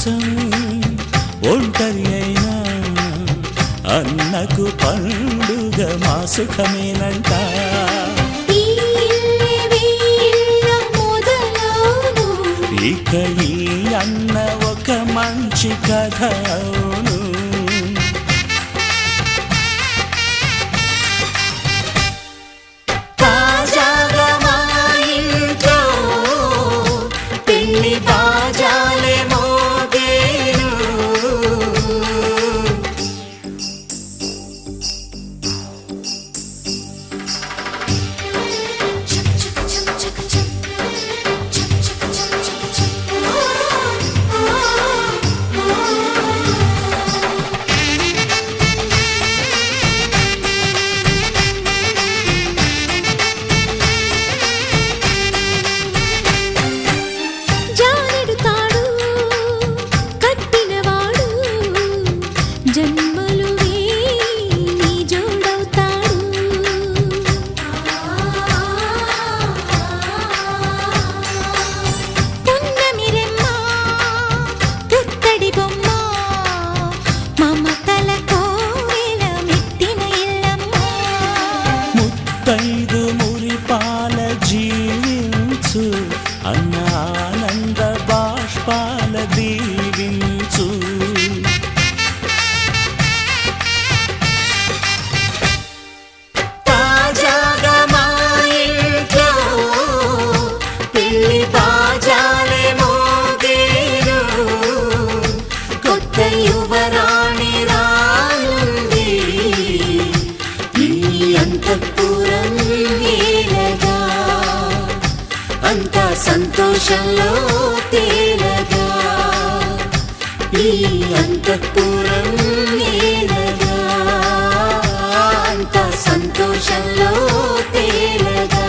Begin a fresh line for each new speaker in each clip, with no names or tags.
కోసం ఒంటరి అయినా అన్నకు పండుగ మా సుఖమేనంట. ఇక ఈ అన్న ఒక మంచి కథ అవును. తాజాగా మా ఇంట్లో పెళ్లి బాజాలే మోగేను. ముత్తైదు మురిపాల జీవించు అన్న ఆనంద బాష్పాల దీవించు. తాజాగా మా ఇంట్లో పెళ్లి బాజాలే మోగేను. కొత్త యువరాణి రానుంది ఈ అంతఃపురం ఏలగా. అంతా సంతోషంలో తేలగా ఈ అంతఃపురం ఏలగా. అంతా సంతోషంలో తేలగా.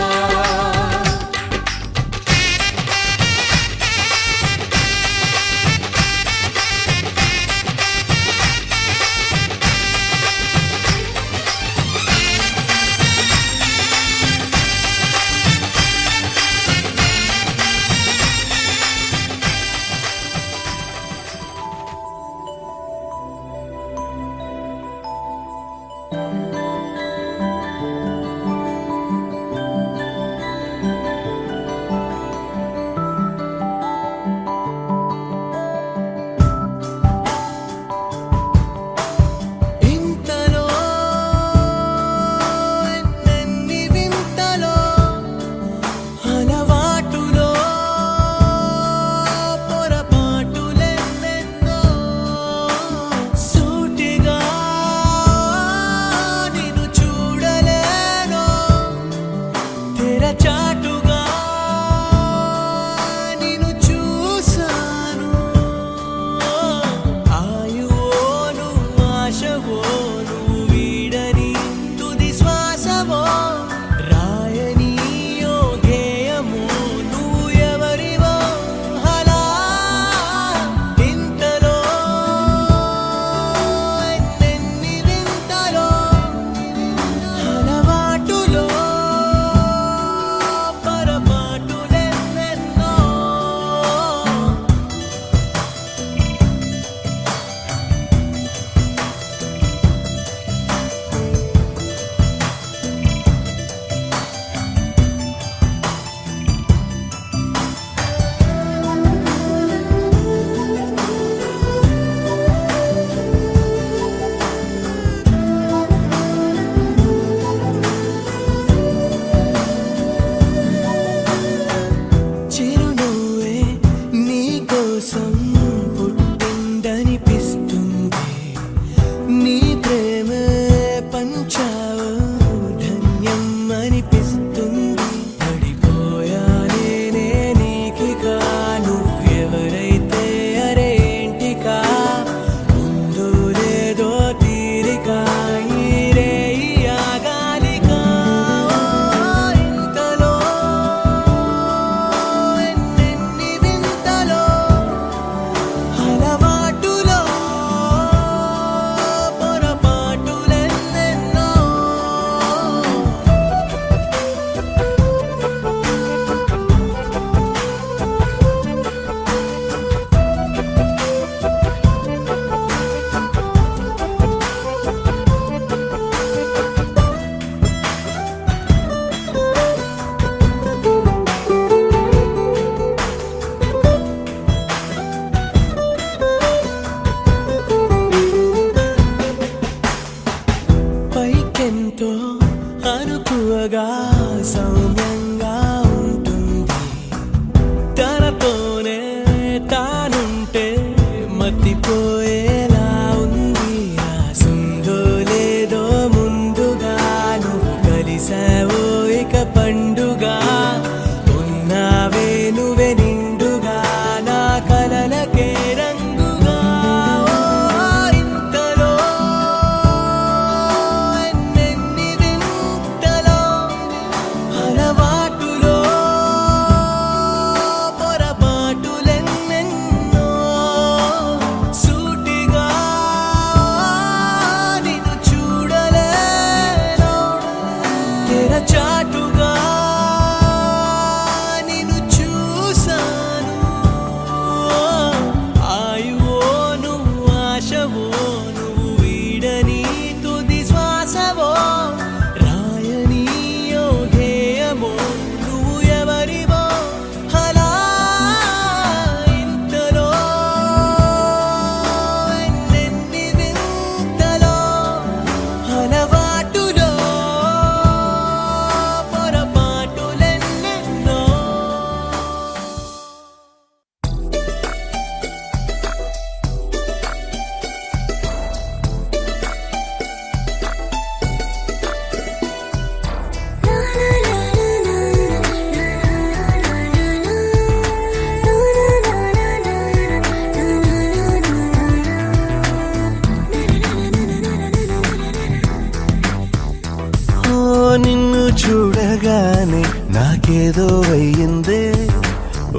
చూడగానే నాకేదో అయ్యిందే,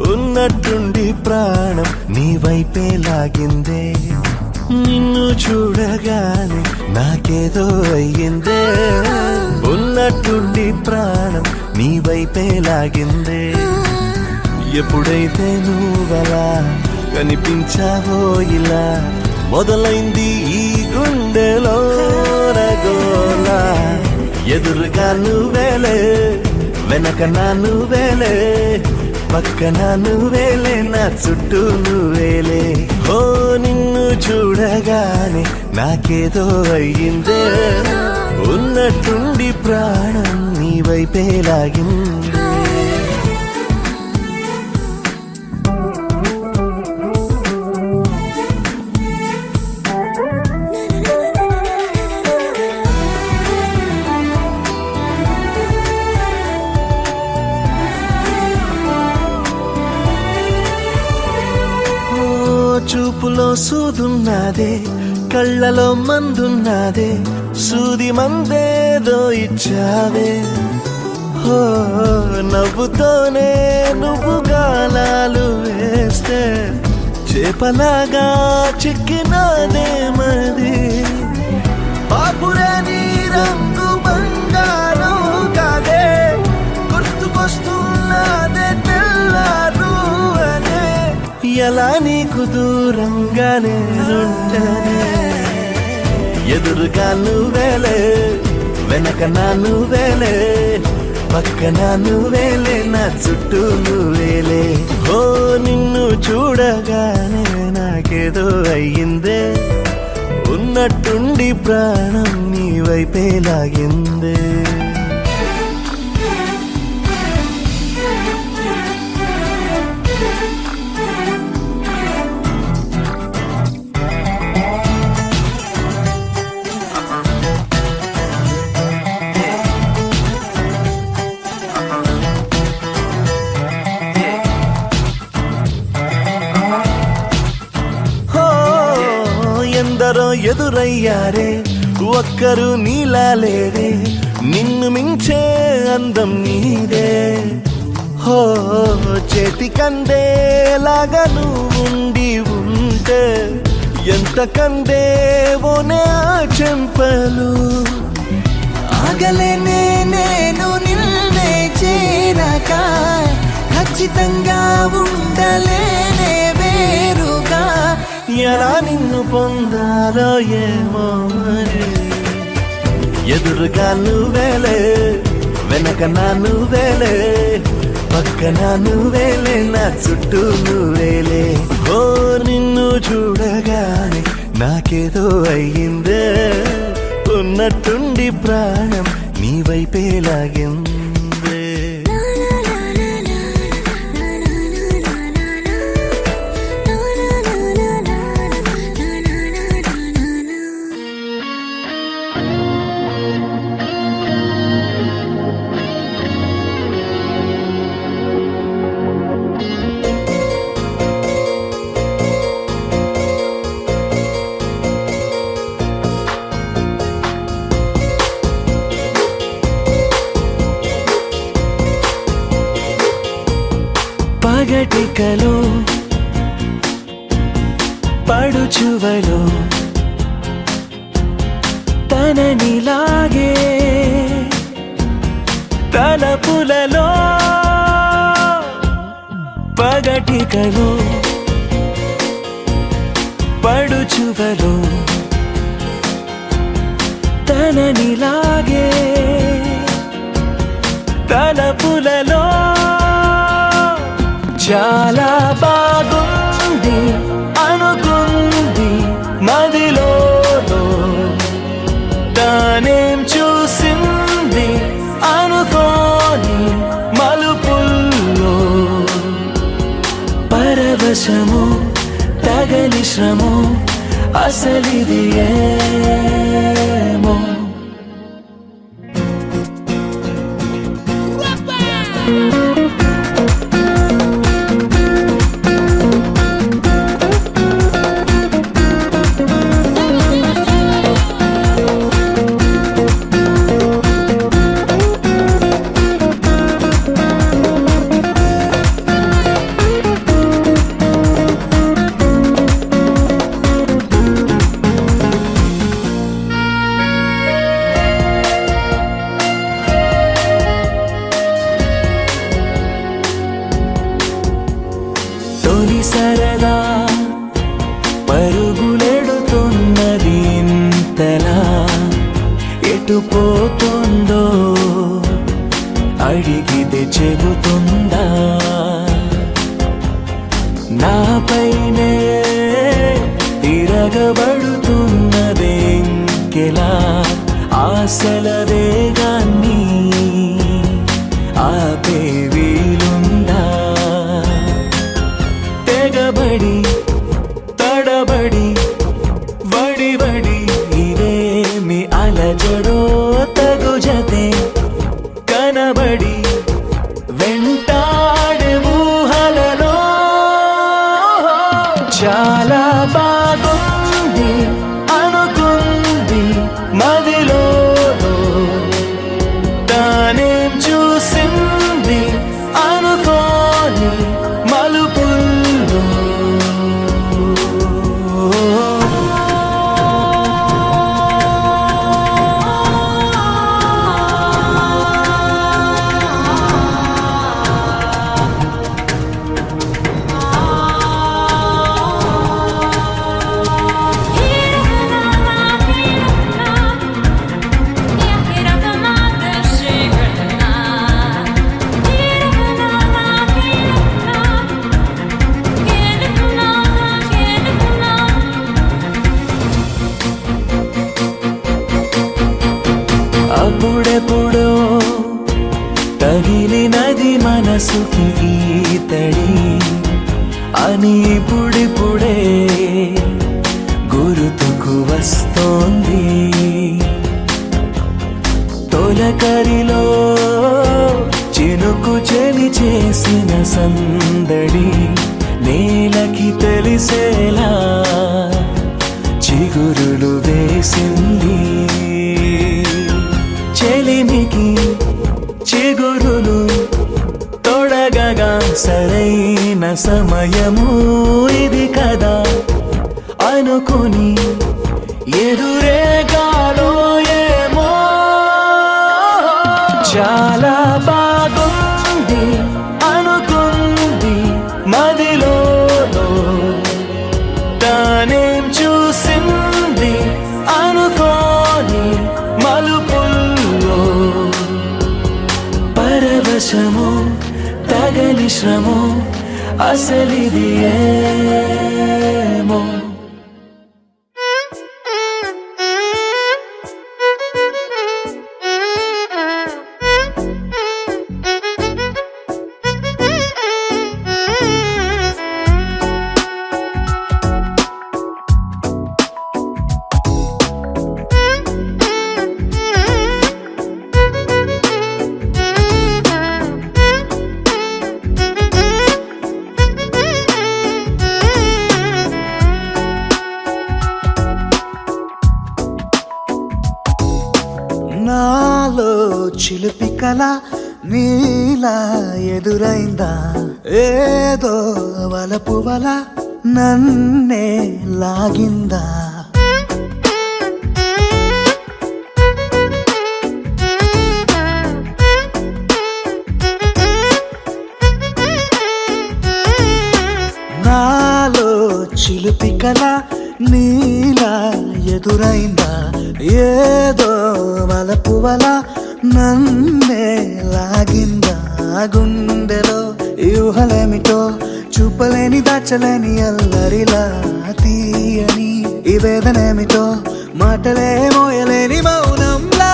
ఉన్నట్టుండి ప్రాణం నీ వైపే లాగిందే. నిన్ను చూడగానే నాకేదో అయ్యిందే, ఉన్నట్టుండి ప్రాణం నీ వైపే లాగిందే. ఎప్పుడైతే నువ్వలా కనిపించావో ఇలా మొదలైంది ఈ గుండెలో రగోలా. ఎదురుగా నువ్వేలే, వెనక నా నువ్వేలే, పక్కన నువ్వేలే, నా చుట్టూ నువ్వేలే. ఓ నిన్ను చూడగానే నాకేదో అయ్యిందే, ఉన్నట్టుండి ప్రాణం నీ వైపే లాగిందే. చూపులో సూదున్నదే, కళ్ళలో మందున్నదే, సూది మందేదో ఇచ్చావే. హో నవ్వుతోనే నువ్వు గాలాలు వేస్తే చేపలాగా చిక్కినాదే మది. పాపురే నీ రంగు బంగారం కాదే, గుర్తుకొస్తున్నదే తెల్లారు అనే. ఎలా నీకు దూరంగానే ఉంటనే, ఎదురుగా నువ్వేలే, వెనక నా నువ్వేలే, పక్కన నువ్వేలే, నా చుట్టూ నువ్వేలే. ఓ నిన్ను చూడగానే నాకేదో అయ్యిందే, ఉన్నట్టుండి ప్రాణం నీ వైపే లాగిందే. ఎందరో ఎదురయ్యారే, ఒక్కరు నీలా లేరే, నిన్ను మించే అందం నీదే. హో చేతికందేలాగా నువ్వుండి ఉంటే ఎంత కందేవోనే ఆ చెంపలు.
ఆగలేనే నేను నిన్నే చేరక, ఖచ్చితంగా ఉండలేనే వేరుగా.
ఎలా నిన్ను పొందాలో ఏమో మరి. ఎదురుగా నువ్వేలే, వెనక నా నువ్వేలే, పక్కన నువ్వేలే, నా చుట్టూ నువ్వేలే. ఓ నిన్ను చూడగానే నాకేదో అయ్యిందే, ఉన్నట్టుండి ప్రాణం నీ వైపే లాగిందే. పగటికలో పడుచువలో తననిలాగే, తలపులలో పగటికలో పడుచువలో తననిలాగే, తలపులలో చాలా బాగుంది అనుకుంది మదిలో, తానేం చూసింది అనుకోని మలుపుల్లో. పరవశము తగని శ్రమో అసలిది ఏమో. ఎటు పోతుందో అడిగితే చెబుతుందా నాపైనే తిరగబడుతున్నదే ఇంకెలా ఆశల వేగాన్ని ఆపే వీలుందా తెగబడి తడబడి వడి వడి ఇదేమి అలజడో తగు జతే కనబడి వెంటాడే ఊహలలో చాలా బాగుంది అనుకుంది మదిలో తానేం చూసింది అనుకోని మలుపుల్లో అప్పుడెప్పుడో తగిలినది మనసుకి ఈతడి అని ఇప్పుడిప్పుడే గుర్తుకు వస్తోంది తొలకరిలో చినుకు చెలి చేసిన సందడి నేలకి తెలిసేలా చిగురులు వేసింది చెలిమికి చిగురులు తొడగగా సరైన సమయము ఇది కదా అనుకుని ఎదురేగాలో ఏమో చాలా బాగుంది అనుకుంది మదిలో తానేం చూసింది అనుకోని మలుపుల్లో పరవశము తగలి శ్రమో అసలిది ఏమో
నాలో చిలిపి కల నీలా ఎదురైందా ఏదో వలపు వల నన్నే లాగిందా నాలో చిలిపి కల నీలా ఎదురైందా ఏదో వలపు వల నన్నే లాగిందా గుండెలో ఊహలేమిటో చూపలేని దాచలేని అల్లరిలా తీయని ఈ వేదనేమిటో మాటలే మోయలేని మౌనంలా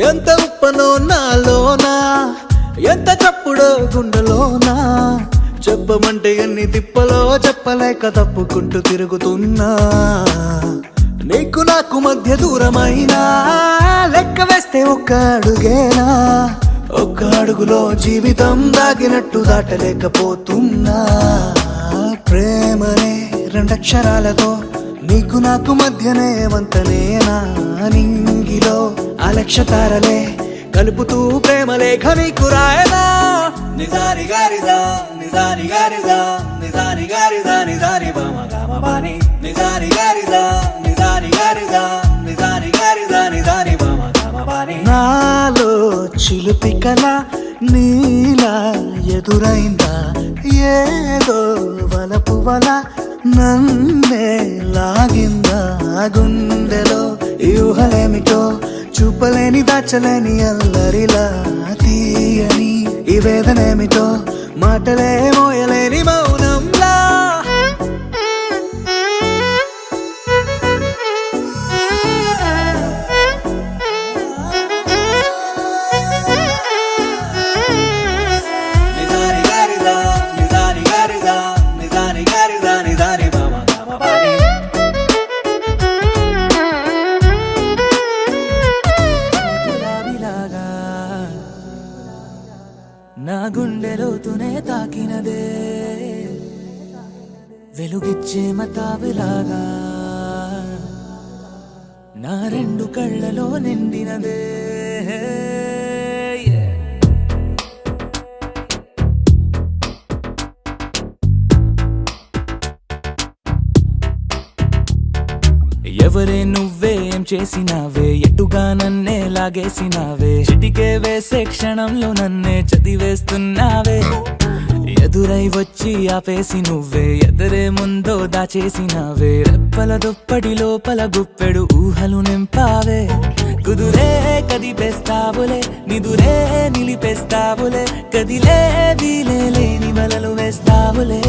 ఎంత ఉప్పనో నాలోనా ఎంత చప్పుడో గుండెలోనా చెప్పమంటే ఎన్ని తిప్పలో చెప్పలేక తప్పుకుంటూ తిరుగుతున్నా నీకు నాకు మధ్య దూరమైనా లెక్క వేస్తే ఒక్క అడుగేనా, ఒక్క అడుగులో జీవితం దాగినట్టు దాటలేకపోతున్నా. ప్రేమనే రెండక్షరాలతో నీకు నాకు మధ్యనే వంతనేనా, నింగిలో అలక్షతారలే కలుపుతూ ప్రేమ లేఖ నీకు రాయనా. నిజారి గారిదా నిజారి గారిదా నిజారి గారిదా నిజారి బామ గామ బాని, నిజారి గారిదా నిజారి గారిదా నిజారి గారిదా నిజారి బామ గామ బాని. నాలో చిలుపి కల నీలా ఎదురైందా, ఏదో వలపు వల నన్నే లాగిందా. గుండెలో యూహలేమిటో చూపలేని దాచలేని అల్లరిలా, తీయని ఈ వేదనేమిటో మాటలే మోయలేని మౌనంలా. నిజారి గారిదా నిజారి గారిదా నిజారి గారిదా నిజారి బామ గామ బాని.
గులాబీలాగా నా గుండెలోతునే తాకినదే, వెలుగిచ్చే మతాబులాగా నా రెండు కళ్ళలో నిండినదే. ఎవరే నువ్వే ఏం చేసినావే, ఎటుగా నన్నే లాగేసినావే, చిటికే వేసే క్షణంలో నన్నే చదివేస్తున్నావే. ఎదురై వచ్చి ఆపేసి నువ్వే ఎదురే ముందో దాచేసినావే, రెప్పల దుప్పటి లోపల గుప్పెడు ఊహలు నింపావే. కుదురే కదిపేస్తావులే, నిదురే నిలిపేస్తావులే, కదిలే వీలే లేని వలలు వేస్తావులే.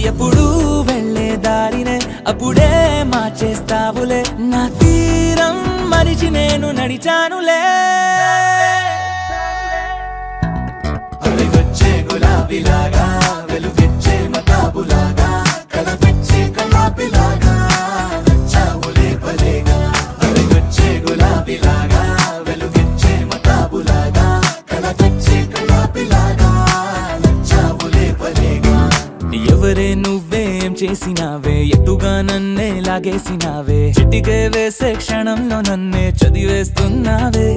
ఎప్పుడు వెళ్ళే దారినే అప్పుడే మార్చేస్తావులే, నా తీరం మరిచి నేను నడిచానులే.
వచ్చే గులాబీలాగా వెలుగిచ్చే మతాబులాగా కలపిచ్చే కలాపిలాగా నచ్చావులే భలేగా. వచ్చే గులాబీలాగా వెలుగిచ్చే మతాబులాగా కలపిచ్చే కలాపిలాగా నచ్చావులే భలేగా.
ఎవరే నువ్వేం చేసినావే, ఎటుగా నన్నే లాగేసినావే, చిటికే వేసే క్షణంలో నన్నే చదివేస్తున్నావే.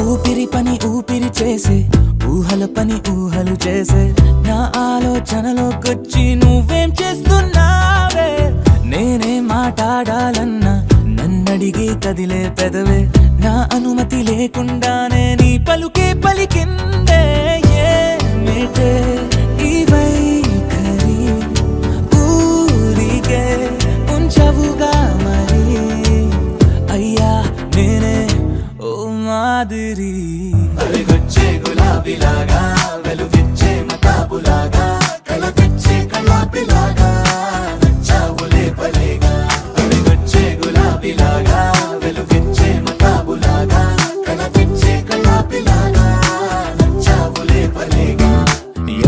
ఊపిరి పని ఊపిరి చేసే, ఊహల పని ఊహలు చేసే, నా ఆలోచనలోకొచ్చి నువ్వేం చేస్తున్నావే. నేనే మాట్లాడాలన్నా నన్నడిగి కదిలే పెదవే, నా అనుమతి లేకుండానే నీ పలుకే పలికిందే. ఏమిటే ఈ వైఖరి, ఊరికే ఉంచవుగా మరి, అయ్యా నేనే ఓ మాదిరి.
వచ్చే గులాబీలాగా వెలుగిచ్చే మతాబులాగా కలపిచ్చే కలాపిలాగా నచ్చావులే భలేగా. వచ్చే గులాబీలాగా వెలుగిచ్చే మతాబులాగా కలపిచ్చే కలాపిలాగా నచ్చావులే భలేగా.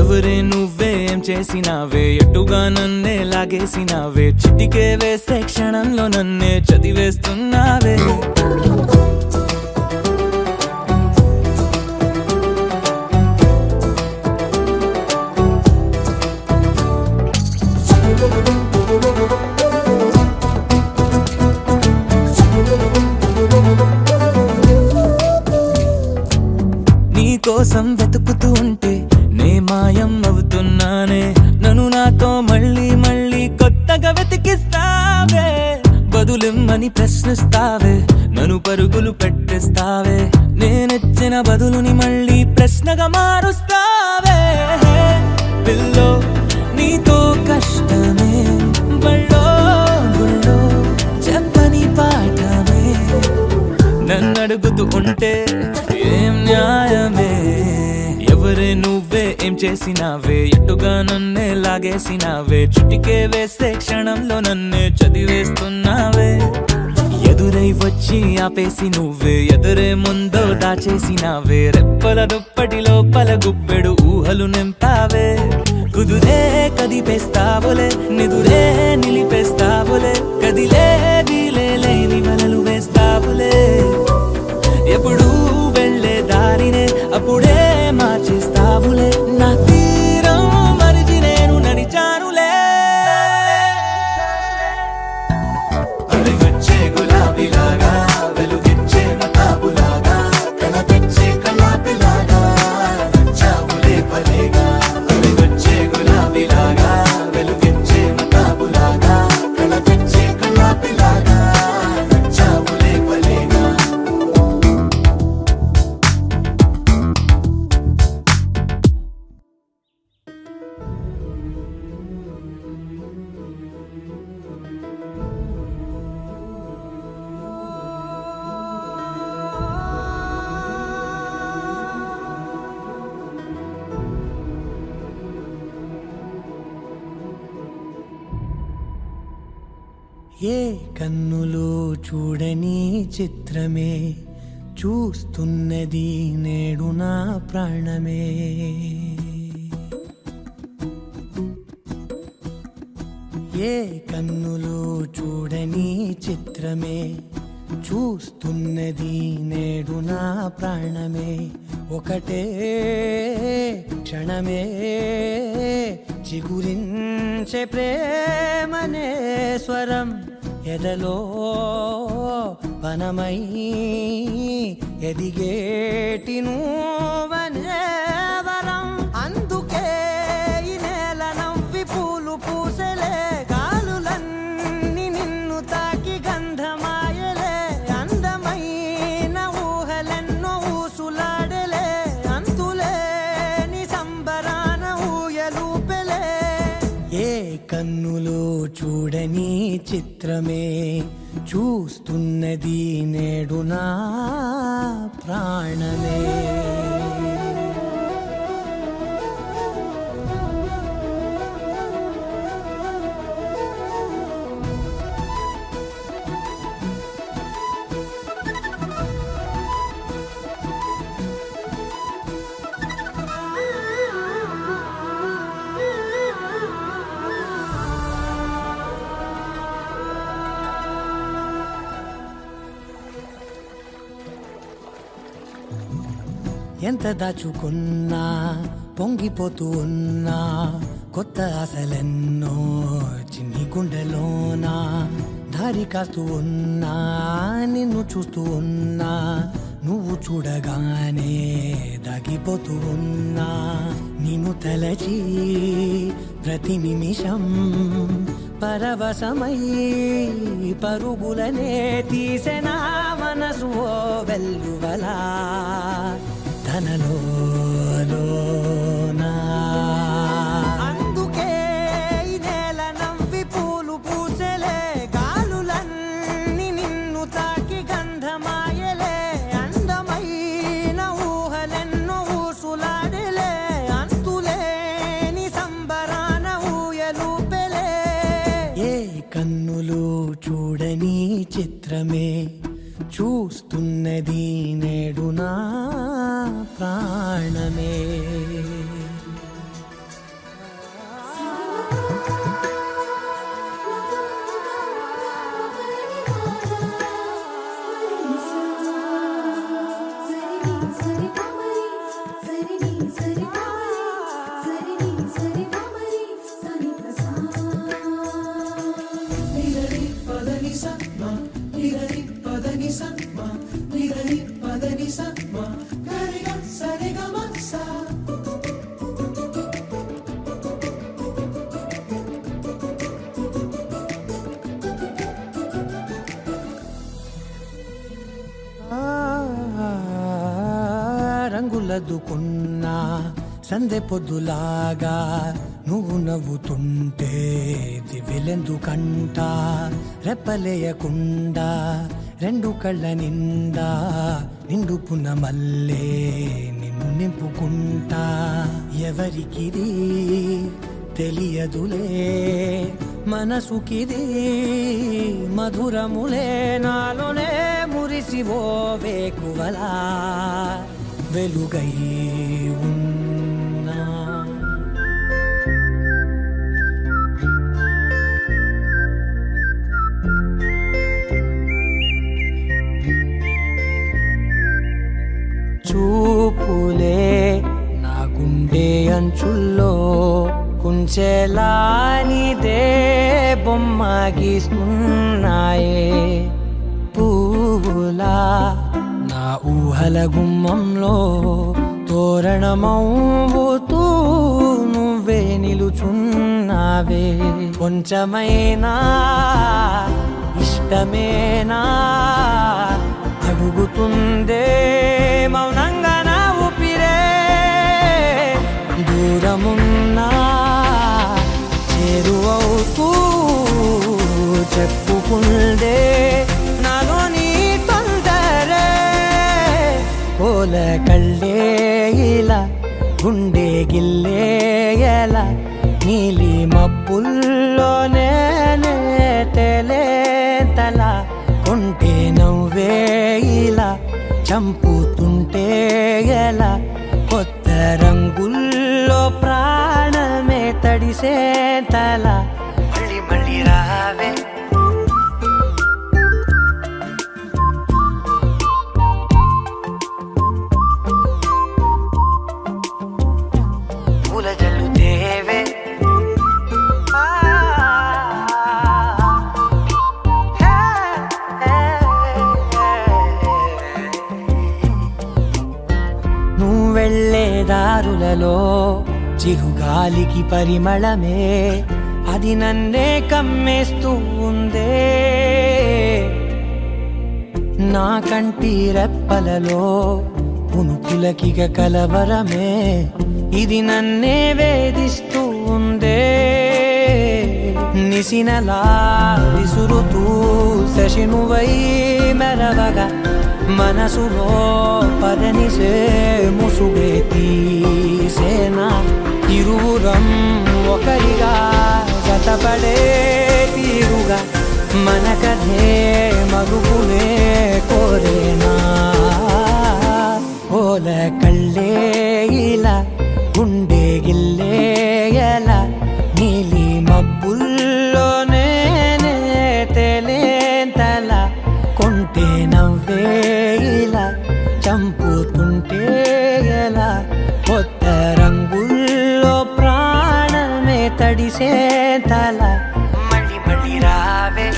ఎవరే నువ్వేం చేసినావే, ఎటుగా నన్నే లాగేసినావే, చిటికే వేసే క్షణంలో నన్నే చదివేస్తున్నావే. నీకోసం వెతుకుతూ ఉంటే నే మాయం అవుతున్నానే, నన్ను నాతో మళ్ళీ మళ్ళీ కొత్తగా వెతికిస్తావే. బదులిమ్మని ప్రశ్నిస్తావే, నన్ను పరుగులు పెట్టిస్తావే, నేనెచ్చిన బదులుని మళ్ళీ ప్రశ్నగా మారుస్తావే. పిల్లో నీతో కష్టమే, బళ్ళో గుళ్ళో చెప్పని పాఠమే, నన్నడుగుతూ ఉంటే ఏం న్యాయమే. ఎవరే నువ్వే ఏం చేసినావే, ఎటుగా నన్నే లాగేసినావే, చుటికే వేసే క్షణంలో నన్నే చదివేస్తున్నావే. ఎదురై వచ్చి ఆపేసి నువ్వే, ఎదురే ముందో దాచేసినావే, రెప్పల దుప్పటి లోపల గుప్పెడు ఊహలు నింపావే. కుదురే కదిపేస్తావులే, నిదురే నిలిపేస్తావులే, కదిలే వీలే లేని వలలు వేస్తావులే. ఎప్పుడు వెళ్ళే దారినే అప్పుడే మార్చేస్తావులే, నా తీరం మరిచి నేను నడిచానులే.
అలిగొచ్చే గులాబీలాగా, వెలుగిచ్చే మతాబులాగా, కల తెచ్చే కళాపిలాగా, నచ్చావులే భలేగా. అలిగొచ్చే గులాబీలాగా, వెలుగిచ్చే మతాబులాగా, కల తెచ్చే కళాపిలాగా, నచ్చావులే భలేగా.
ఏ కన్నులు చూడని చిత్రమే చూస్తున్నది నేడు నా ప్రాణమే. ఏ కన్నులు చూడని చిత్రమే చూస్తున్నది నేడు నా ప్రాణమే. ఒకటే క్షణమే చిగురించే ప్రేమనే స్వరం, ఎదలో వనమై ఎదిగేటి నువ్వనే వరం. అందుకే ఈ నేల నవ్వి పూలు పూసలే, గాలులన్నీ నిన్ను తాకి గంధమాయలే, అందమైన ఊహలెన్నో ఊసులాడలే, అంతులేని సంబరాన ఊయలూపెలే. ఏ కన్నులు చూడని చిత్రమే చూస్తున్నది నేడు నా ప్రాణమే. ఎంత దాచుకున్నా పొంగిపోతూ ఉన్నా, కొత్త ఆశలెన్నో చిన్ని గుండెలోనా, దారి కాస్తూ ఉన్నా నిన్ను చూస్తూ ఉన్నా, నువ్వు చూడగానే దాగిపోతూ ఉన్నా. నిన్ను తలచి ప్రతి నిమిషం పరవశమై పరుగులనే తీసెనా మనసు ఓ వెల్లువలా తనలోనా. అందుకే ఈ నేల నవ్వి పూలు పూసలే, గాలులన్నీ నిన్ను తాకి గంధమాయలే, అందమైన ఊహలెన్నో ఊసులాడలే, అంతులేని సంబరాన ఊయలూపెలే. ఏ కన్నులు చూడని చిత్రమే చూస్తున్నది నేడు నా ప్రాణమే. రంగులదుకున్నా సందె పొద్దులాగా నువ్వు నవ్వుతుంటే దివిలెందుకంట, రెప్పలేయకుండా రెండు కళ్ళ నిండా నిండుపున్న మల్లే నిన్ను నిన్ను నింపుకుంటా ఎవరికిది తెలియదులే మనసుకిది మధురములే నాలోనే మురిసివో వేకువలా వెలుగై ఉన్నా చూపులే నా గుండె అంచుల్లో కుంచెలానిదే బొమ్మ గీస్తున్నాయే పువ్వులా నా ఊహల గుమ్మంలో తోరణమవుతూ నువ్వే నిలుచున్నావే కొంచెమైనా ఇష్టమేనా అడుగుతుందే మౌనంగా నా ఊపిరే దూరమున్నా చేరువవుతూ చెప్పుకుందే నాలోని తొందరే కోల కళ్ళే ఇలా గుండె గిల్లే ఎలా నీలి మబ్బుల్లోనే తల కొంటే నవ్వే ఇలా చంపుతుంటే ఎలా కొత్త రంగుల్లో ప్రాణమే తడిసే తల మళ్ళీ మళ్ళీ రావే పూల జల్లుతేవే వెళ్ళే దారులలో చిరుగాలికి పరిమళమే అది నన్నే కమ్మేస్తూ ఉందే నా కంటి రెప్పలలో పునుకులకిగ కలవరమే ఇది నన్నే వేధిస్తూ ఉందే నిసినలా విసురుతూ శశినువై మెరవగా మనసులో పదనిసే ముసుగే తీసేనా ఇరువురం ఒకరిగా జతపడే తీరుగా మన కథే మగుపునే కోరేనా ఓల కళ్ళే ఇలా గుండె గిల్లే ఎలా నీలి మబ్బుల్లోనే తేలేంతల కొంటే నవ్వే ఇలా చంపుతుంటే ఎలా కొత్త రంగుల్లో ప్రాణమే తడిసే తల మళ్ళీ మళ్ళీ రావే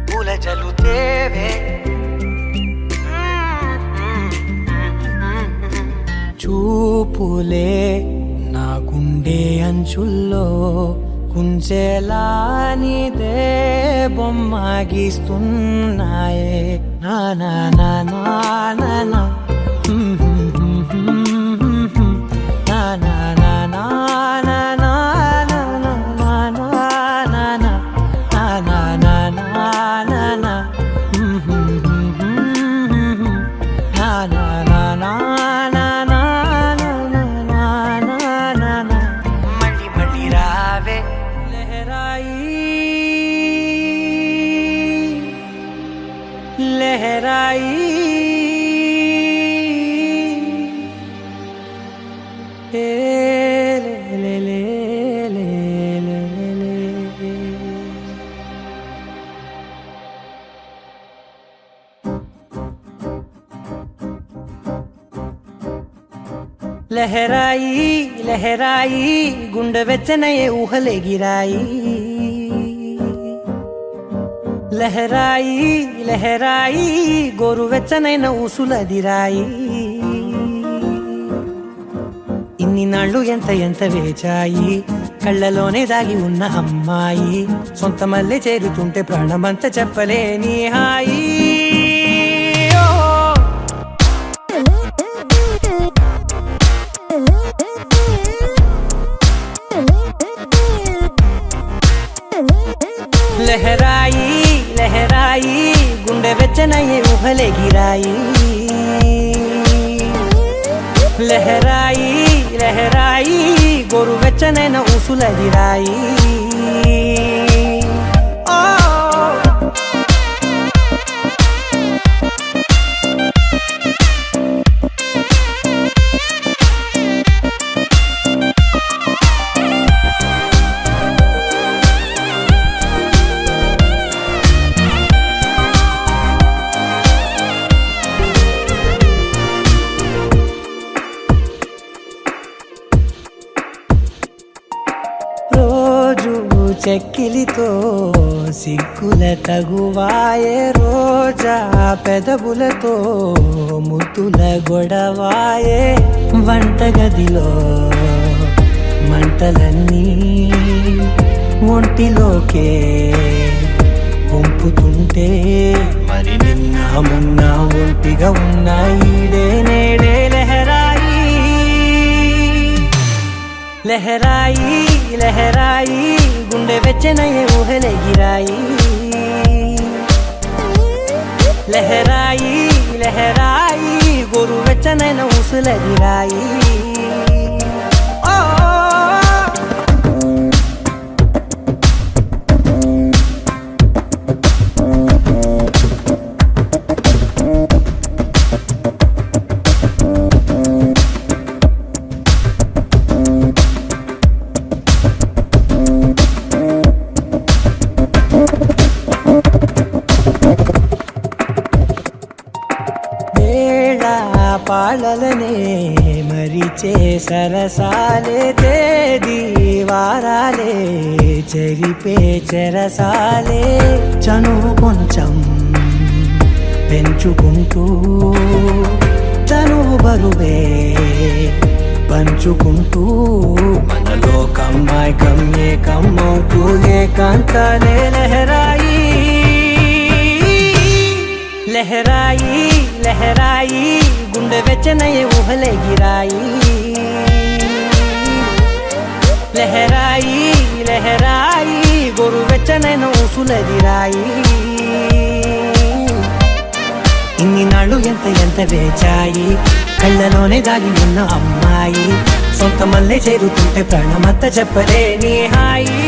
పూల జల్లుతేవే చూపులే నా గుండె అంచుల్లో కుంచెలానిదే బొమ్మ గీస్తున్నాయే నా నా నా నా నా నా నా నా నా నా నా నా लहराई ले ले ले ले ले ले लहराई लहराई गुंड వెచ్చనయే ఊహలే గిరాయి లహరాయి లహరాయి గోరు వెచ్చనైన ఊసులదిరాయి ఇన్ని నాళ్ళు ఎంత ఎంత వేచాయి కళ్ళలోనే దాగి ఉన్న అమ్మాయి సొంత మల్లె చేరుతుంటే ప్రాణమంతా చెప్పలేని హాయి లహరాయి లహరాయి గుండె వెచ్చనయ్యే ఊహలెగిరాయి లహరాయి లహరాయి గోరువెచ్చనైన ఊసులగిరాయి రోజు చెక్కిలితో సిగ్గుల తగువాయే రోజా పెదవులతో ముద్దుల గొడవాయే వంటగదిలో మంటలన్నీ ఒంటిలోకే వంపుతుంటే మరి నిన్న మొన్న ఒంటిగా ఉన్న ఈడే నేడే లహరాయి లహరాయి లహరాయి గుండె వెచ్చనయ్యే ఊహలెగిరాయి లహరాయి లహరాయి గోరు వెచ్చనైన ఊసులగిరాయి పాలలనే మరిచే సరసాలే తేదీ వారాలే చెరిపే చెరసాలే చనువు కొంచెం పెంచుకుంటూ చనువు బరువే పంచుకుంటూ మనలో కమ్మాయికం ఏకమవుతూ ఏకాంతాలే లహరాయి లహరాయి లహరాయి గుండె వెచ్చనయ్యే ఊహలెగిరాయి లహరాయి లహరాయి గోరు వెచ్చనైన ఊసులగిరాయి ఇన్ని నాళ్ళు ఎంత ఎంత వేచాయి కళ్ళలోనే దాగి ఉన్న అమ్మాయి సొంత మల్లె చేరుతుంటే ప్రాణమంతా చెప్పలేని హాయి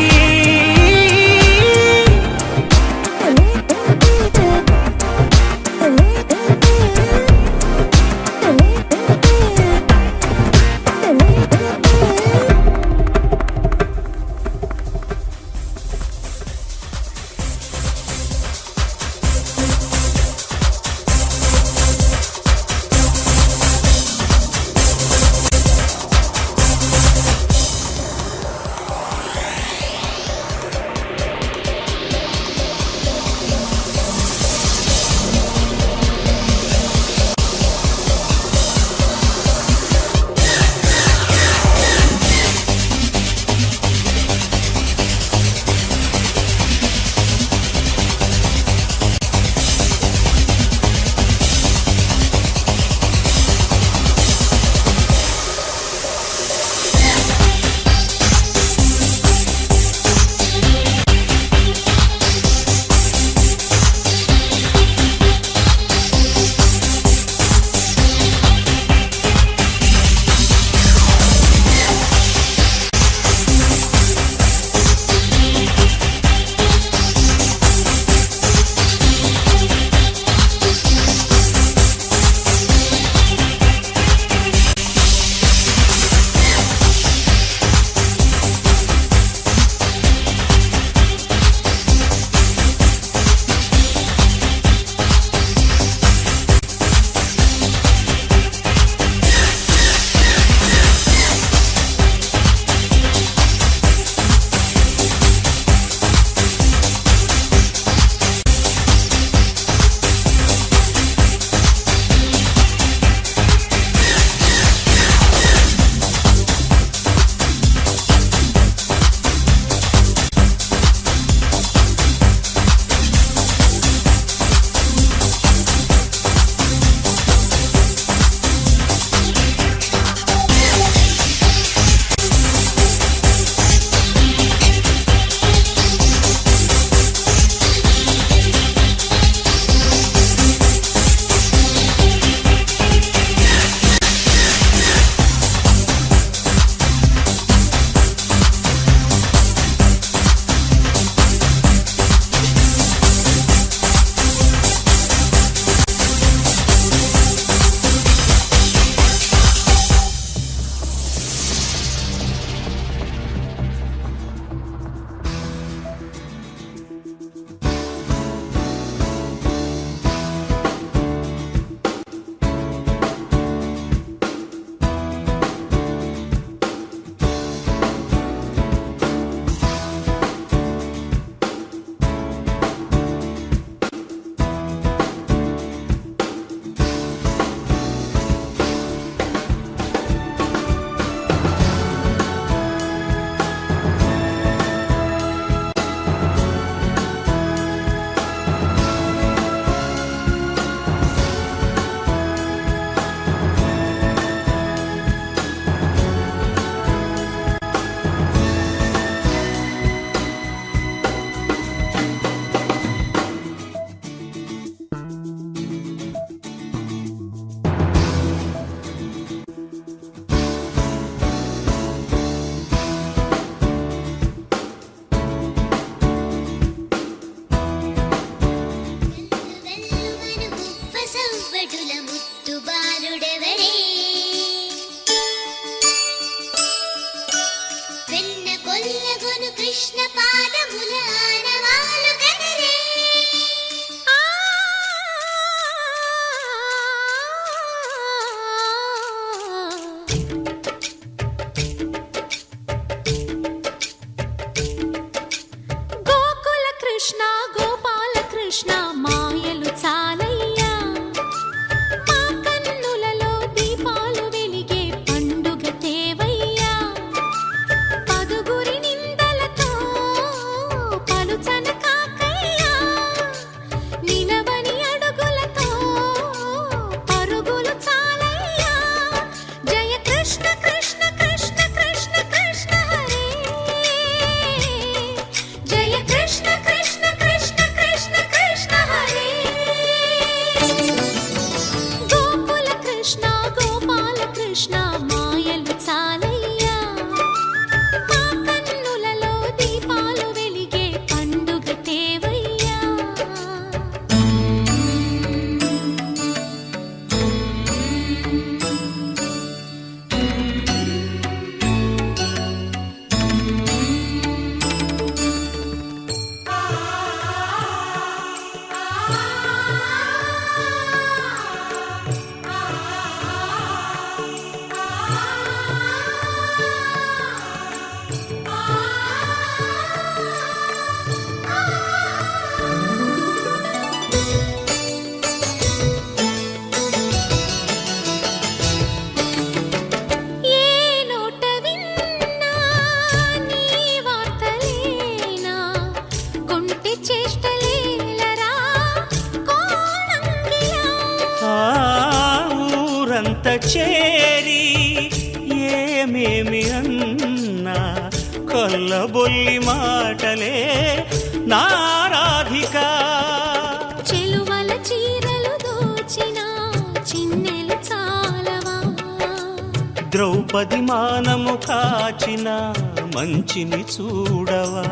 చేరి ఏమేమి అన్నా కొల్లబొల్లి మాటలే నారాధిక.
చెలువల చీరలు దోచిన చిన్నెలు చాలవా,
ద్రౌపది మానము కాచిన మంచిని చూడవా,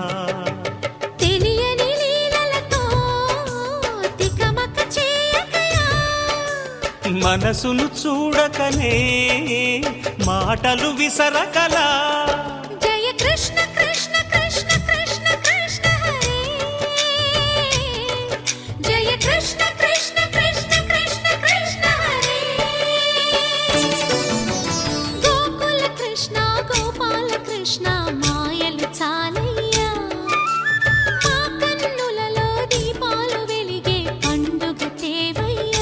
తెలియని లీలలతో తికమక చేయకయా,
మనసును చూడకనే మాటలు విసరకలా.
జయ కృష్ణ కృష్ణ కృష్ణ కృష్ణ కృష్ణ హరే, జయ కృష్ణ కృష్ణ కృష్ణ కృష్ణ కృష్ణ హరే. గోకుల కృష్ణ గోపాల కృష్ణ మాయలు చాలయ్యా, మా కన్నులలో దీపాలు వెలిగే పండుగ తేవయ్యా.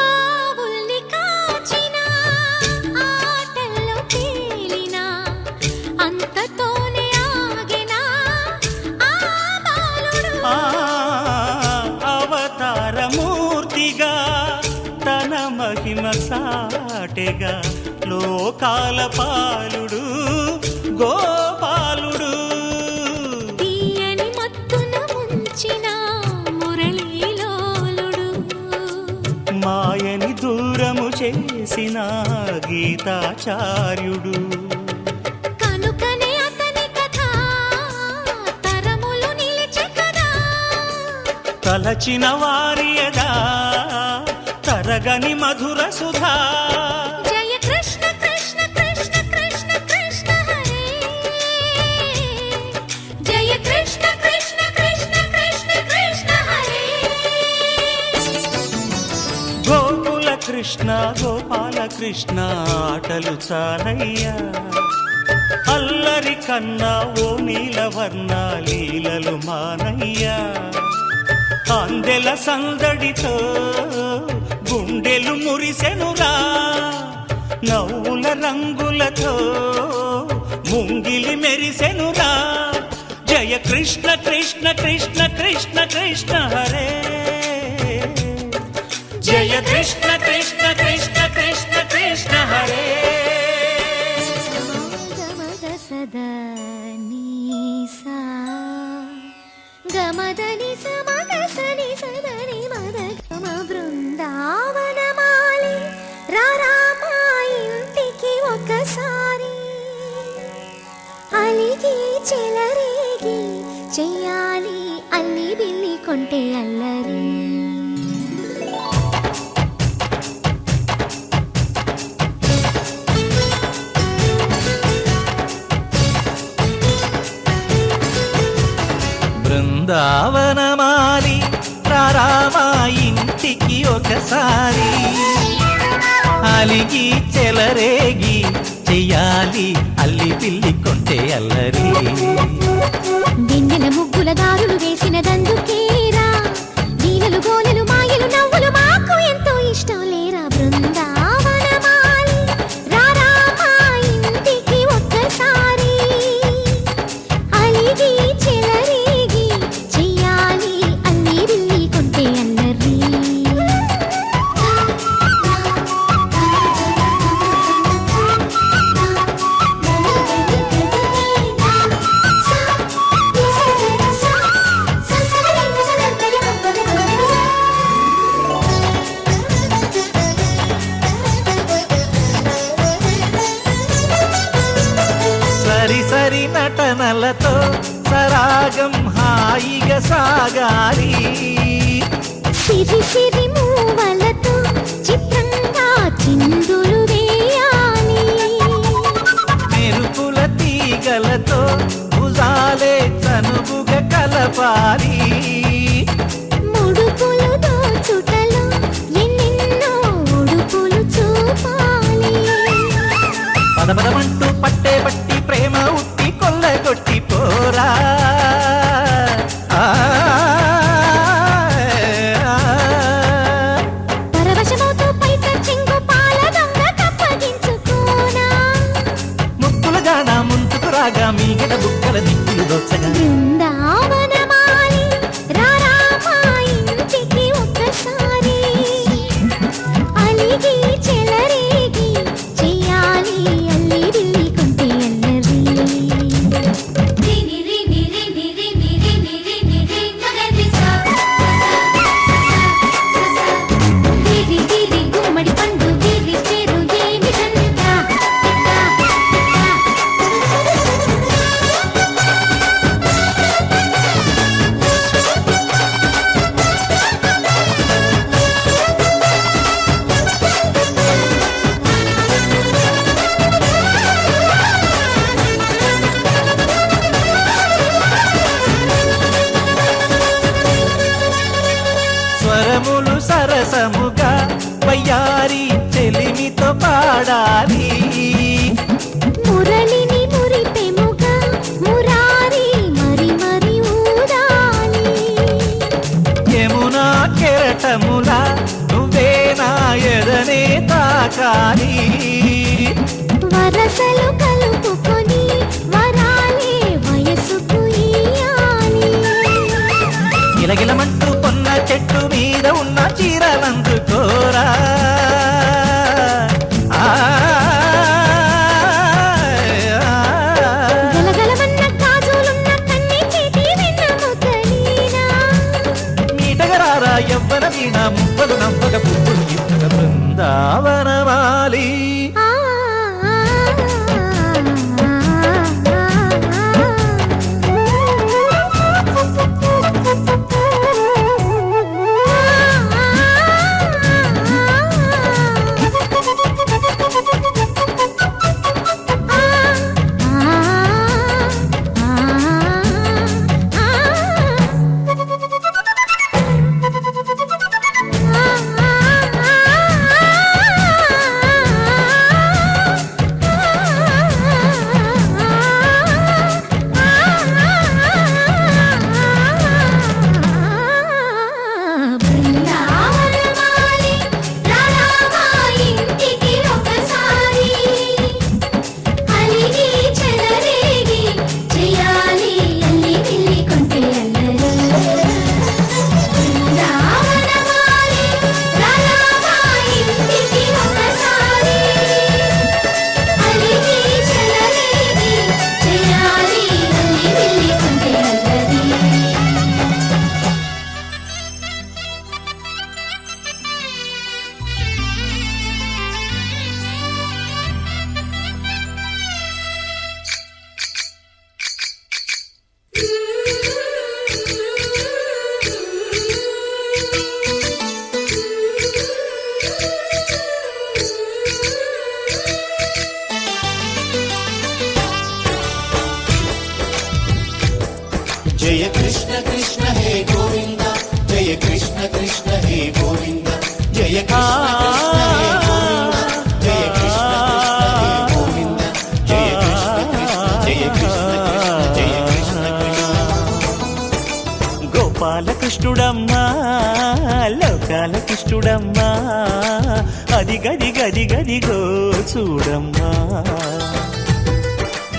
ఆవుల్ని కాచిన ఆటల్లో తేలిన అంతతోనే ఆగెనా ఆ బాలుడు.
అవతారమూర్తిగా తన మహిమ సాటెగా లోకాల పాలుడు గోపాలుడు.
తీయని మత్తున ముంచిన మురళీలోలుడు,
మాయని దూరము చేసిన గీతాచార్యుడు.
కనుకనే అతని కథ తరములు నిలిచె కదా,
తలచిన వారియదా తరగని మధుర సుధా.
జయ కృష్ణ కృష్ణ కృష్ణ కృష్ణ కృష్ణ హరే, జయ కృష్ణ కృష్ణ కృష్ణ కృష్ణ కృష్ణ హరే.
గోకుల కృష్ణ గోపాల కృష్ణ ఆటలు చాలయ్యా, అల్లరి కన్నా ఓ నీలవర్ణ లీలలు మానయ్యా. అందెల సందడితో గుండెలు మురిసెనురా, నవ్వుల రంగులతో ముంగిలి మెరిసెనురా. జయ కృష్ణ కృష్ణ కృష్ణ కృష్ణ కృష్ణ హరే, జయ కృష్ణ కృష్ణ కృష్ణ కృష్ణ కృష్ణ హరే.
గమగ సదా నీసా, గమదని సమగ సని సదని మద గమ. బృందావనమాలి రారామా ఇంటికి ఒకసారి, అలిగి చెలరేగి చెయ్యాలి అల్లి బిల్లి కొంటే అల్లరి.
బృందావనమాలి రారామా ఇంటికి ఒకసారి, అలిగి చెలరేగి చెయ్యాలి అల్లి పిల్లి కొంటే అల్లరి.
వెన్నెల ముగ్గుల దారులు వేసిన దందుకేరా, దీనలు గోలెలు మాయలు నవ్వులు మాకు ఎంతో ఇష్టం లేరా. బృందావనమాలి రారామా ఇంటికి ఒక్కసారి, అలిగి చెలరేగి చెయ్యాలి అల్లి బిల్లి కొంటే అల్లరి.
సరి సరి నటనలతో సరాగం హాయిగా సాగాలి,
సిరి సిరి మూవలతో చిత్రంగా చిందులు వేయాలి.
బుగ్గలతో భుజాలే చనువుగా కలపాలి
ముడుపులు దోచుటలో ఎన్నెన్నో ఉడుపులు చూపాలి
పదపదమంటూ పట్టే పట్టి ప్రేమ ఉట్టి కొల్లగొట్టి పోరా
పరవశమవుతూ పైట చెంగు పాల దొంగ కప్పగించుకోనా
ముక్కుల జాడ ముందుకు రాగా మీగడ బుక్కల దిక్కులు దోచగా
బృందావనమాలి రారా మా ఇంటికి ఒక్కసారి అలిగి చెలరేగి చెయ్యాలి అల్లి బిల్లి కొంటే అల్లరి గుమ్మడి పండు వీరి పేరు ఏమిటంట
స్వరములు సరసముగా వయ్యారి చెలిమితో పాడాలి
మురళిని మురిపెముగా మురారి మరి మరి ఊదాలి
యమునా కెరటములా నువ్వే నా ఎదనే తాకాలి
వరసలు కలుపుకొని వరాలే వయసుకు ఇయ్యాలి
గిలగిలమంటూ కొన్న చెట్టు మీద ఉన్న చీరలందుకోరా
గలగలమన్న గాజులున్న కన్ని చేతి వెన్నెముకలీనా
మీటగరారా ఎవ్వన వీణ మువ్వలు నవ్వగ పువ్వులు ఇవ్వగ బృందావనమాలి
బృందావనమాలి రారా మా ఇంటికి ఒకసారి అలిగి చెలరేగి చెయ్యాలి అల్లి బిల్లి కొంటే అల్లరి బృందావనమాలి రారా మా ఇంటికి ఒకసారి అలిగి చెలరేగి చెయ్యాలి అల్లి బిల్లి కొంటే అల్లరి
జయ కృష్ణ కృష్ణ హే గోవింద జయ కృష్ణ కృష్ణ హే గోవింద జయ కృష్ణ కృష్ణ హే గోవింద జయ కృష్ణ కృష్ణ హే గోవింద జయ కృష్ణ కృష్ణ జయ కృష్ణ కృష్ణ జయ కృష్ణ కృష్ణ
గోపాలకృష్ణుడమ్మా లోకాలకృష్ణుడమ్మా అది గది గది గదిగో చూడమ్మా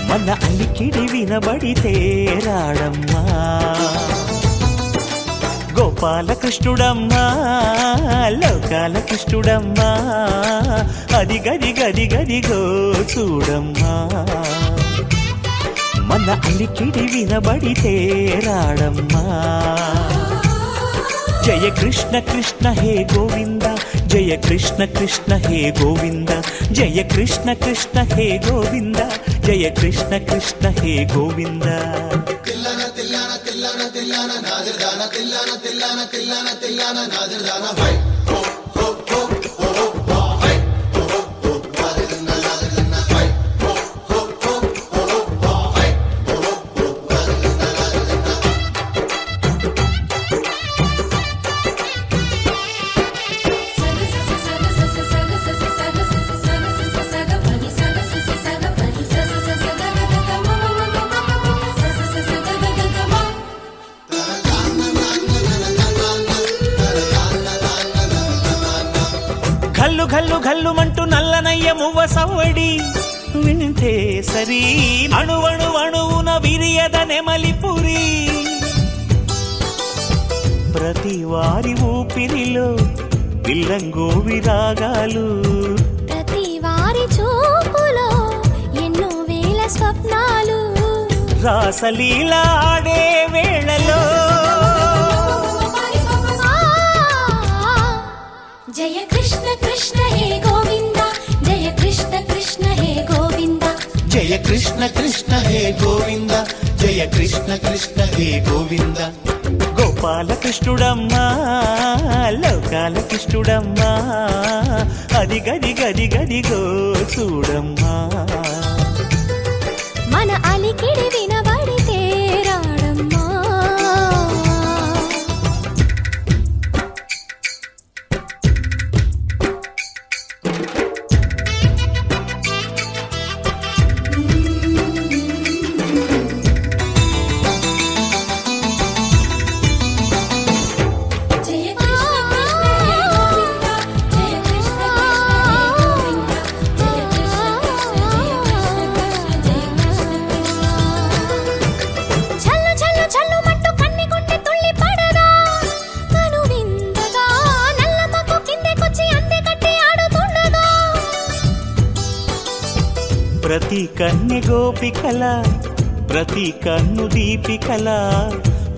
మన అలికిడి వినబడితే రాడమ్మా గోపాలకృష్ణుడమ్మా లోకాలకృష్ణుడమ్మా అది గది గది గదిగో చూడమ్మా మన అలికిడి వినబడితే రాడమ్మా జయ కృష్ణ కృష్ణ హే గోవింద జయ కృష్ణ కృష్ణ హే గోవింద జయ కృష్ణ కృష్ణ హే గోవింద జయ కృష్ణ కృష్ణ హే గోవింద
తిల్లన తిల్లన తిల్లన తిల్లన నాదిర్దాన తిల్లన తిల్లన తిల్లన తిల్లన నాదిర్దాన హై హో హో హో హో హో హై హో హో హో నాదిర్దాన నాదిర్దాన హై హో హో హో హో హో హై
ఘల్లు ఘల్లుమంటూ నల్లనయ్య మువ్వ సవ్వడి వింటే సరి అణువణువున విరియద నెమలిపురి ప్రతి వారి ఊపిరిలో విల్లంగో విరాగాలు
ప్రతి వారి చూపులో ఎన్నో వేల స్వప్నాలు
రాసలీల ఆడే వేళలో
జయ కృష్ణ కృష్ణ హే గోవింద జయ కృష్ణ కృష్ణ హే గోవింద
జయ కృష్ణ కృష్ణ హే గోవింద జయ కృష్ణ కృష్ణ హే గోవింద
గోపాలకృష్ణుడమ్మా లోకాలకృష్ణుడమ్మా అది గది గది గదిగో చూడమ్మా
మన అలికిడి వినబడితే రాడమ్మా
ప్రతి కన్నె గోపికల ప్రతి కన్ను దీపికల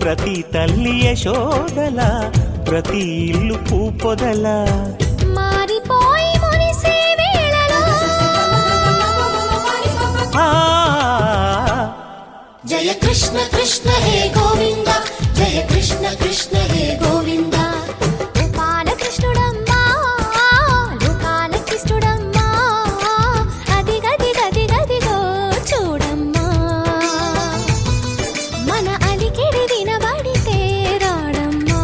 ప్రతి తల్లి యశోదల ప్రతి ఇల్లు పూపొదల
మారిపోయి మురిసే వేళలో జయ కృష్ణ కృష్ణ హే గోవింద జయ కృష్ణ కృష్ణ హే గోవింద గోపాలకృష్ణుడమ్మా లోకాలకృష్ణుడమ్మా అది గది గది గదిగో చూడమ్మా మన అలికిడి వినబడితే రాడమ్మా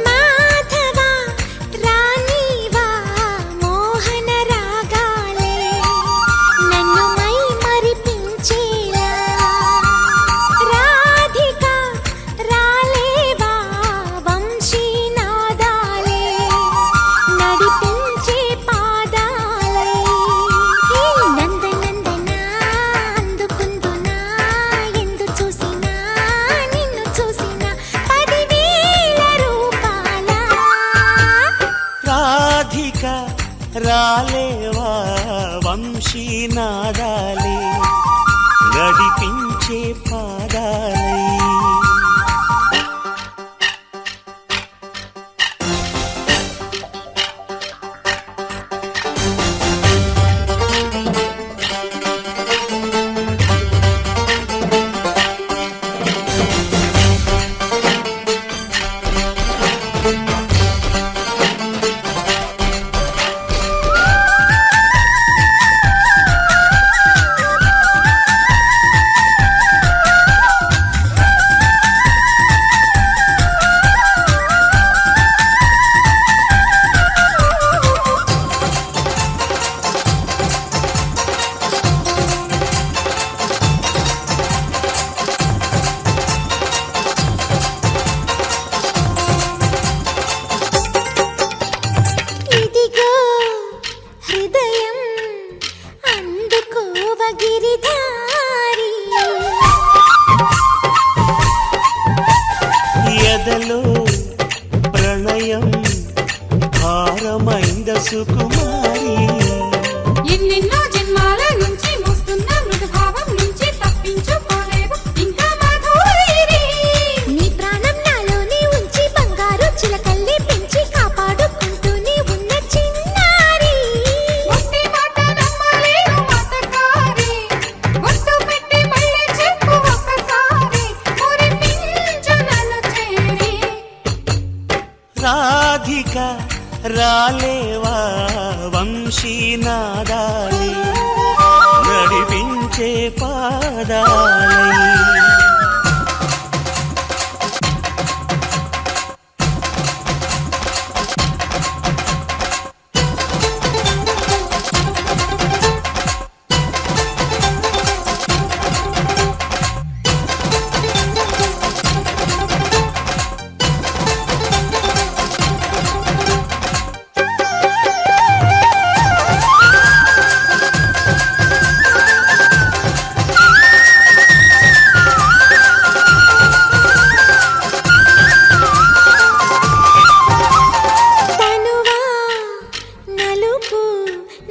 మాధవా రాణివా మోహన రాగాలే నన్ను మై మరిపించేలా రాధికా రాలేవా వంశీనాదాలే నడిపించే పాదాలై నందనందనా అందుకుందునా ఎందు చూసినా నిన్ను చూసినా 10,000 రూపాల
రాధిక రాలేవా వంశీనాదాలే నడిపించే పాదాలై
ఇదిగో హృదయం అందుకోవ గిరిధారి
ఎదలో ప్రళయం భారమైంద సుకుమారి
ఎన్నెన్నో జన్మాల నుంచి మోస్తున్న మృదుభావం నుంచి తప్పించుకోలేవు ఇంకా మాధురి
నీ ప్రాణం నాలోనే ఉంచి బంగారు చిలకల్లి పెంచి కాపాడుకుంటూనే ఉన్న చిన్నారి
ఒట్టి మాట నమ్మలేను మాటకారి ఒట్టు పెట్టి మళ్ళీ చెప్పు ఒక్కసారి మురిపించు నన్ను చేరి
రాధిక రాలేవా వంశీనాదాలే నడిపించే పాదాలై.
తనువా నలుపు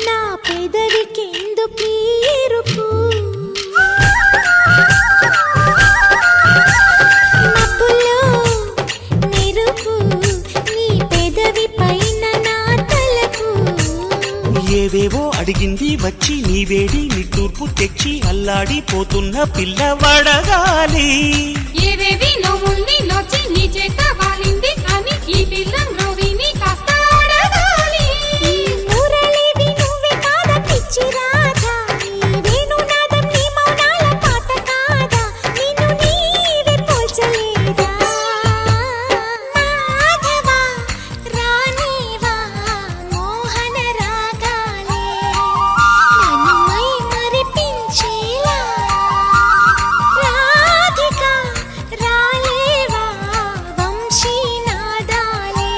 నా పెదవికెందుకీ ఎరుపు మబ్బులో మెరుపు నీ పెదవి పైన నా తలకు
ఏవేవో అడిగింది వచ్చి నీ వేడి నిట్టూర్పు తెచ్చి అల్లాడిపోతున్న పిల్ల వడగాలి.
ఏవేవి నవ్వుల్ని నొచ్చి నీ చేత వాలింది అని ఈ పిల్ల మ్రోవిని కాస్త అడగాలి. మురళివి నువ్వే కాదా పిచ్చి రాధా, నీ వేణునాదం నీ మౌనాల పాట కాదా, నిన్ను నీవే పోల్చలేదా. మాధవా రానివా మోహన రాగాలే నన్ను మై మరిపించేలా. రాధిక రాలేవా వంశీనాదాలే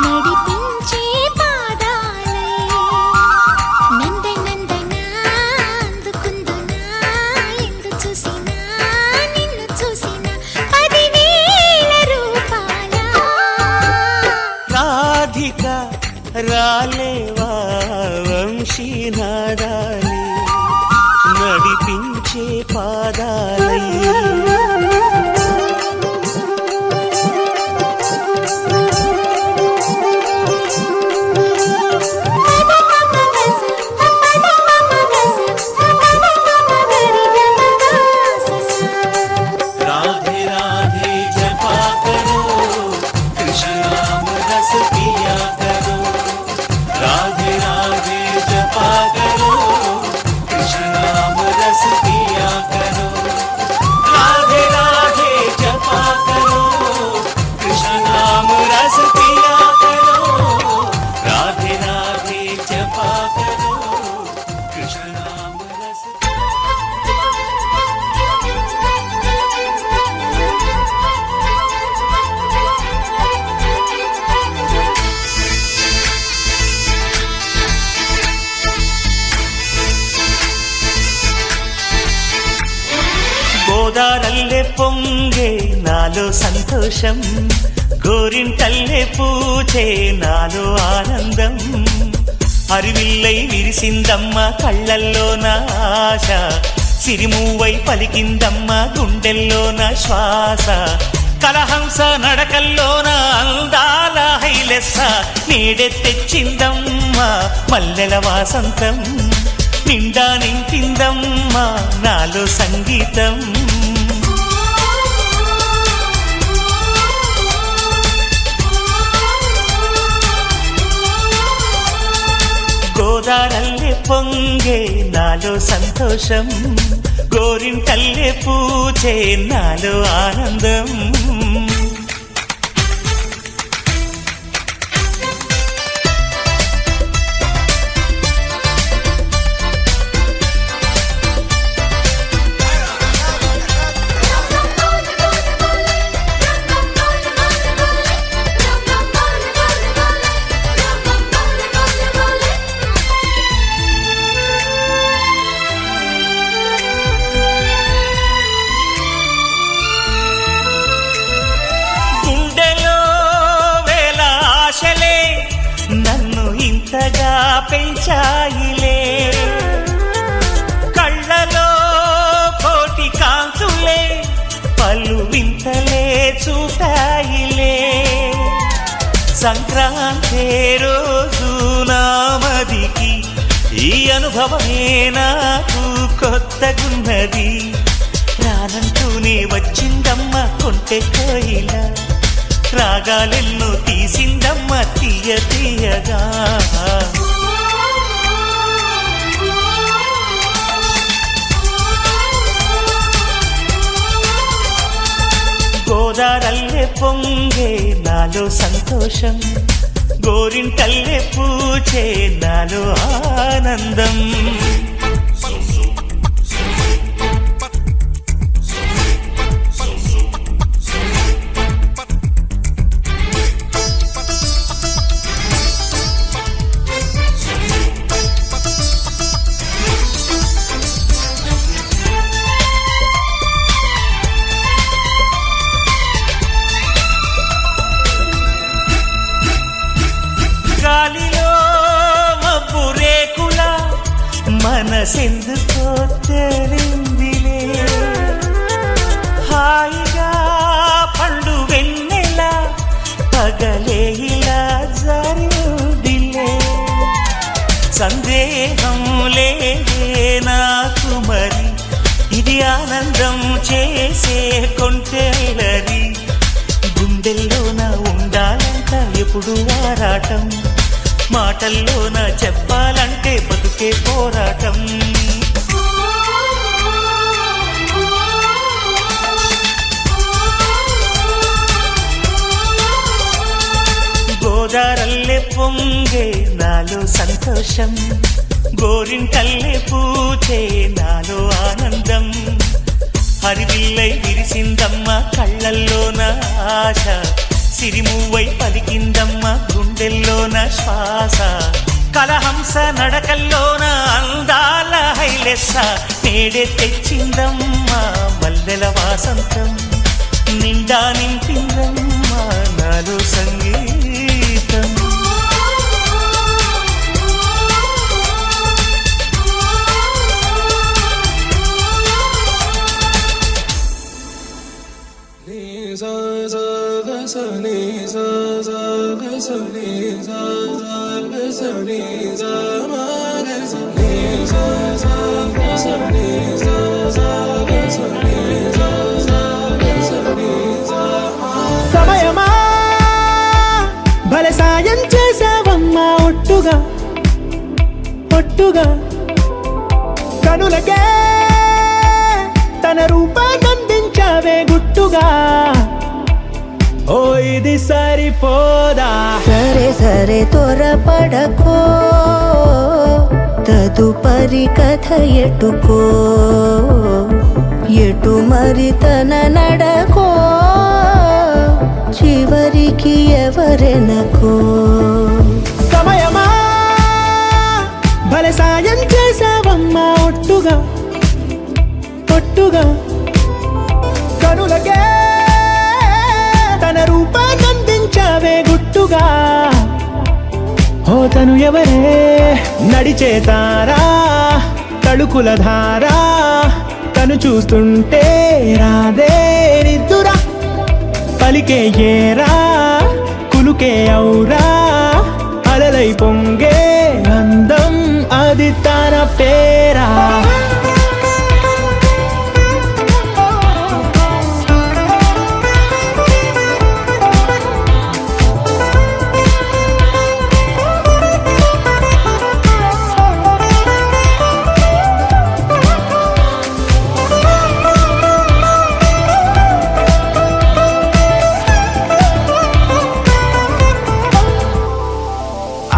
నడిపించే పాదాలై. నందనందనా అందుకుందునా ఎందు చూసినా నిన్ను చూసినా 10,000 రూపాల.
రాధిక రాలేవా వంశీనాదాలే నడిపించే పాదాలై.
राधे राधे जपा करो कृष्ण नाम रस पिया करो. राधे राधे जपा करो कृष्ण नाम रस पिया करो. राधे राधे जपा करो कृष्ण नाम रस पिया करो. राधे राधे जपा करो कृष्ण नाम रस.
గోదారల్లే పొంగే నాలో సంతోషం, గోరింటల్లే పూచే నాలో ఆనందం. హరివిల్లై విరిసిందమ్మ కళ్ళల్లో నా ఆశ, సిరిమూవై పలికిందమ్మ గుండెల్లో నా శ్వాస. కలహంస నడకల్లోన అందాల హైలెస్స, నీడే తెచ్చిందమ్మ మల్లెల వాసంతం. నిండా నింపిందమ్మా నాలో సంగీతం. గోదారల్లే పొంగే నాలో సంతోషం, గోరింటల్లే పూచే నాలో ఆనందం. ఇంతగా పెంచాయిలే, కళ్ళలో కోటి కాంతులే పలు వింతలే చూపాయిలే. సంక్రాంతి రోజు నామదికి ఈ అనుభవమే నాకు కొత్తగున్నది. రానంటూనే వచ్చిందమ్మ కొంటె కోయిల, రాగాలెన్నో తీసిందమ్మ తీయ తీయగా. గోదారల్లే పొంగే నాలో సంతోషం, గోరింటల్లే పూచే నాలో ఆనందం. గాలిలో మబ్బు రేకుల మనసెందుకో తేలిందిలే, హాయిగా పండు వెన్నెల పగలే ఇలా జరిదిలే. సందేహం లేదే నాకు మరి, ఇది ఆనందం చేసే కొంటెలరి. గుండెల్లోన ఉండాలంట ఎప్పుడు ఆరాటం, మాటల్లోన చెప్పాలంటే బతుకే పోరాటం. గోదారల్లే పొంగే నాలో సంతోషం, గోరింటల్లే పూచే నాలో ఆనందం. హరివిల్లై విరిసిందమ్మ కళ్ళల్లోన ఆశ, సిరిమువ్వై పలికిందమ్మ గుండెల్లోన శ్వాస. కలహంస నడకల్లోన అందాల హైలెస్స, నేడే తెచ్చిందమ్మ మల్లెల వాసంతం. నిండా నింపిందమ్మ నాలో సంగీతం.
సమయమా భలే సాయం చేసావమ్మా ఒట్టుగా ఒట్టుగా, కనులకే తన రూపాన్నందించావే గుట్టుగా. ఓ ఇది సరిపోదా,
సరే సరే త్వరపడకో, తదుపరి కథ ఎటుకో, ఎటు మరి తన నడకో, చివరికి ఎవరెనకో.
సమయమా భలే సాయం చేసావమ్మా ఒట్టుగా ఒట్టుగా, కనులకే తన రూపాన్నందించావే గుట్టుగా. ఓ తను ఎవరే నడిచే తారా, తళుకుల ధారా, తను చూస్తుంటే రాదే నిద్దురా. పలికే ఏరా కులుకే ఔరా, అలలై పొంగే అందం అది తన పేరా.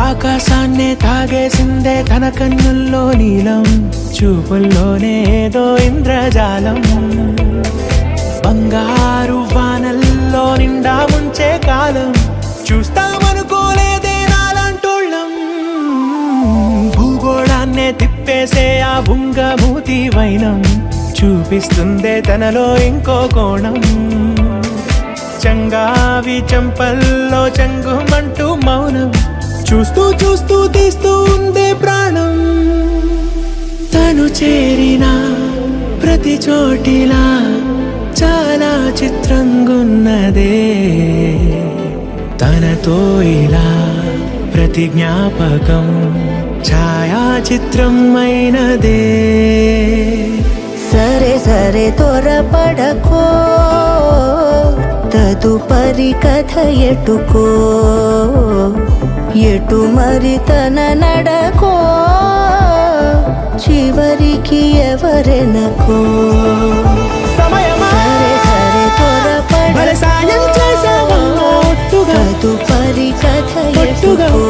ఆకాశాన్నే తాగేసిందే తన కన్నుల్లో నీలం, చూపుల్లోనే ఏదో ఇంద్రజాలం. బంగారు వానల్లో నిండా ముంచే కాలం, చూస్తామనుకోలేదే నాలంటోళ్ళం. భూగోళాన్నే తిప్పేసే ఆ బుంగమూతి వైనం, చూపిస్తుందే తనలో ఇంకో కోణం. చంగావి చంపల్లో చంగుమంటూ మౌనం, చూస్తూ చూస్తూ తీస్తూ ఉందే ప్రాణం. తను చేరిన ప్రతి చోటిలా చాలా చిత్రంగున్నదే, తనతో ఇలా ప్రతి జ్ఞాపకం ఛాయాచిత్రం అయినదే.
సరే సరే త్వరపడకో, తదు తదుపరి కథ ఎటుకో ఎటు మరి తన నడకో చివరికి ఎవరెనకో సరే సరే త్వరపడకో తదుపరి కథ ఎటుకో